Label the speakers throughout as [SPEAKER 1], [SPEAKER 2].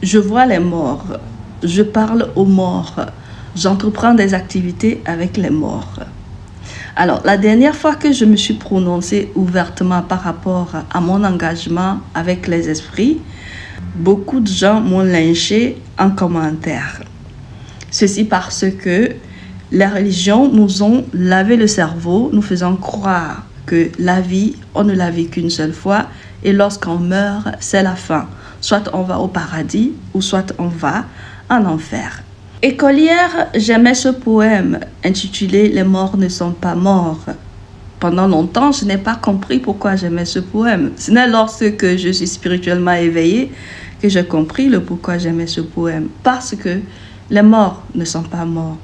[SPEAKER 1] Je vois les morts, je parle aux morts, j'entreprends des activités avec les morts. Alors, la dernière fois que je me suis prononcée ouvertement par rapport à mon engagement avec les esprits, beaucoup de gens m'ont lynché en commentaire. Ceci parce que les religions nous ont lavé le cerveau, nous faisant croire que la vie, on ne la vit qu'une seule fois et lorsqu'on meurt, c'est la fin. Soit on va au paradis ou soit on va en enfer. Écolière, j'aimais ce poème intitulé « Les morts ne sont pas morts ». Pendant longtemps, je n'ai pas compris pourquoi j'aimais ce poème. Ce n'est lorsque je suis spirituellement éveillée que j'ai compris le pourquoi j'aimais ce poème. Parce que les morts ne sont pas morts.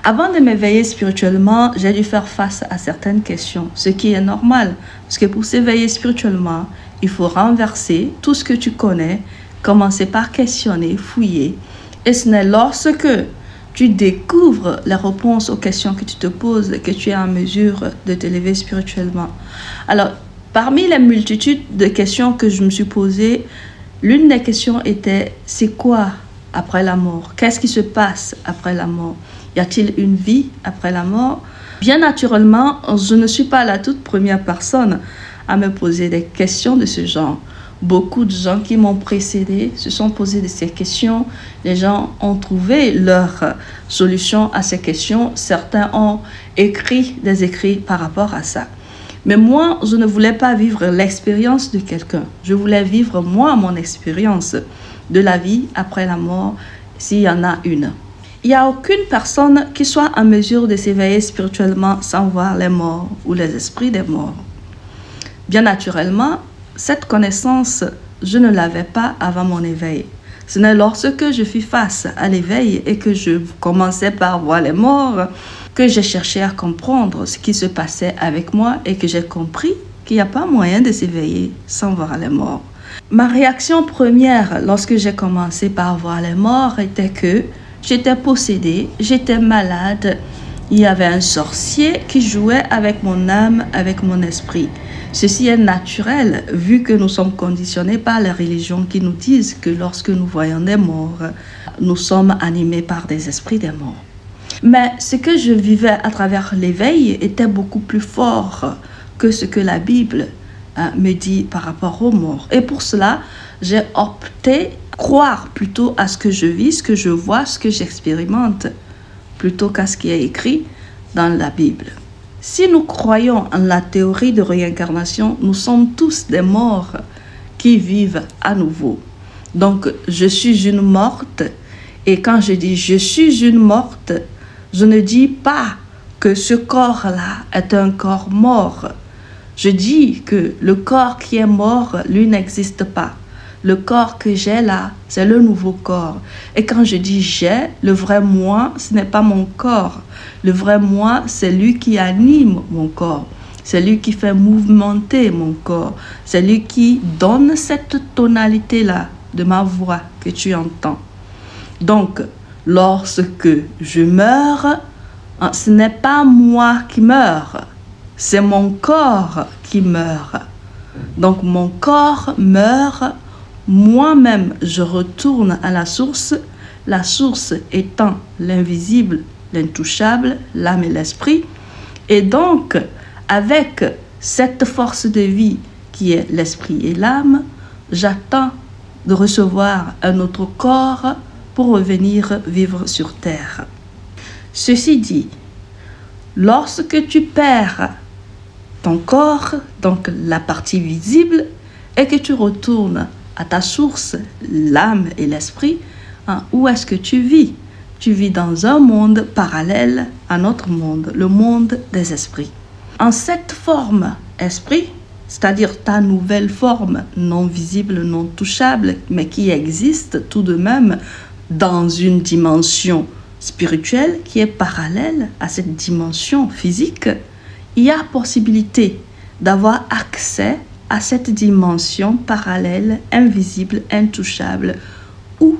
[SPEAKER 1] Avant de m'éveiller spirituellement, j'ai dû faire face à certaines questions, ce qui est normal. Parce que pour s'éveiller spirituellement, il faut renverser tout ce que tu connais, commencer par questionner, fouiller. Et ce n'est lorsque tu découvres les réponses aux questions que tu te poses que tu es en mesure de t'élever spirituellement. Alors, parmi les multitudes de questions que je me suis posées, l'une des questions était « c'est quoi après la mort? Qu'est-ce qui se passe après la mort? Y a-t-il une vie après la mort ?» Bien naturellement, je ne suis pas la toute première personne à me poser des questions de ce genre. Beaucoup de gens qui m'ont précédé se sont posés de ces questions. Les gens ont trouvé leur solution à ces questions. Certains ont écrit des écrits par rapport à ça. Mais moi, je ne voulais pas vivre l'expérience de quelqu'un. Je voulais vivre moi mon expérience de la vie après la mort, s'il y en a une. Il n'y a aucune personne qui soit en mesure de s'éveiller spirituellement sans voir les morts ou les esprits des morts. Bien naturellement, cette connaissance, je ne l'avais pas avant mon éveil. Ce n'est lorsque je fus face à l'éveil et que je commençais par voir les morts que j'ai cherché à comprendre ce qui se passait avec moi et que j'ai compris qu'il n'y a pas moyen de s'éveiller sans voir les morts. Ma réaction première lorsque j'ai commencé par voir les morts était que j'étais possédée, j'étais malade. Il y avait un sorcier qui jouait avec mon âme, avec mon esprit. Ceci est naturel, vu que nous sommes conditionnés par les religions qui nous disent que lorsque nous voyons des morts, nous sommes animés par des esprits des morts. Mais ce que je vivais à travers l'éveil était beaucoup plus fort que ce que la Bible me dit par rapport aux morts. Et pour cela, j'ai opté à croire plutôt à ce que je vis, ce que je vois, ce que j'expérimente, plutôt qu'à ce qui est écrit dans la Bible. Si nous croyons en la théorie de réincarnation, nous sommes tous des morts qui vivent à nouveau. Donc, je suis une morte. Et quand je dis je suis une morte, je ne dis pas que ce corps-là est un corps mort. Je dis que le corps qui est mort, lui, n'existe pas. Le corps que j'ai là, c'est le nouveau corps. Et quand je dis j'ai, le vrai moi, ce n'est pas mon corps. Le vrai moi, c'est lui qui anime mon corps. C'est lui qui fait mouvementer mon corps. C'est lui qui donne cette tonalité-là de ma voix que tu entends. Donc, lorsque je meurs, ce n'est pas moi qui meurs. C'est mon corps qui meurt. Donc, mon corps meurt. Moi-même, je retourne à la source étant l'invisible, l'intouchable, l'âme et l'esprit. Et donc, avec cette force de vie qui est l'esprit et l'âme, j'attends de recevoir un autre corps pour revenir vivre sur terre. Ceci dit, lorsque tu perds ton corps, donc la partie visible, et que tu retournes à ta source, l'âme et l'esprit, où est-ce que tu vis? Tu vis dans un monde parallèle à notre monde, le monde des esprits. En cette forme esprit, c'est-à-dire ta nouvelle forme non visible, non touchable, mais qui existe tout de même dans une dimension spirituelle qui est parallèle à cette dimension physique, il y a possibilité d'avoir accès à cette dimension parallèle, invisible, intouchable, où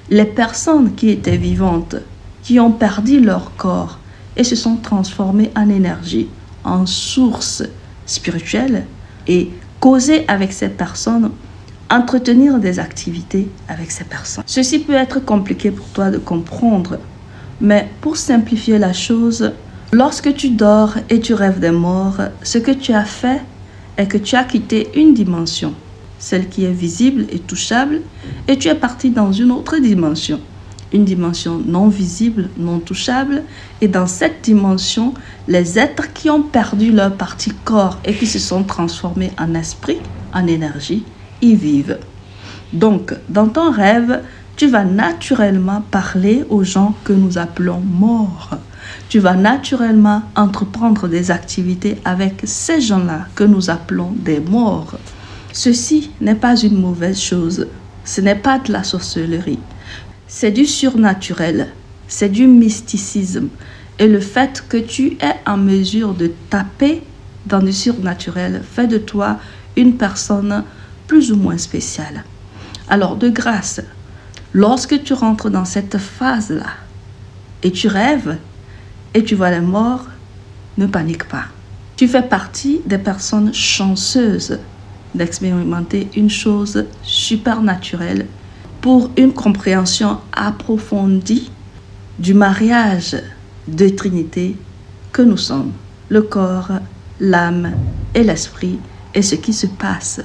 [SPEAKER 1] les personnes qui étaient vivantes, qui ont perdu leur corps et se sont transformées en énergie, en source spirituelle, et causer avec ces personnes entretenir des activités avec ces personnes. Ceci peut être compliqué pour toi de comprendre, mais pour simplifier la chose, lorsque tu dors et tu rêves des morts, ce que tu as fait est que tu as quitté une dimension, celle qui est visible et touchable, et tu es parti dans une autre dimension, une dimension non visible, non touchable, et dans cette dimension, les êtres qui ont perdu leur partie corps et qui se sont transformés en esprit, en énergie, y vivent. Donc, dans ton rêve, tu vas naturellement parler aux gens que nous appelons morts. Tu vas naturellement entreprendre des activités avec ces gens-là que nous appelons des morts. Ceci n'est pas une mauvaise chose. Ce n'est pas de la sorcellerie. C'est du surnaturel. C'est du mysticisme. Et le fait que tu es en mesure de taper dans du surnaturel fait de toi une personne plus ou moins spéciale. Alors, de grâce, lorsque tu rentres dans cette phase-là et tu rêves et tu vois les morts, ne panique pas. Tu fais partie des personnes chanceuses d'expérimenter une chose supernaturelle pour une compréhension approfondie du mariage de Trinité que nous sommes, le corps, l'âme et l'esprit, et ce qui se passe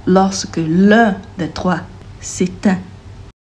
[SPEAKER 1] lorsque l'un des trois s'éteint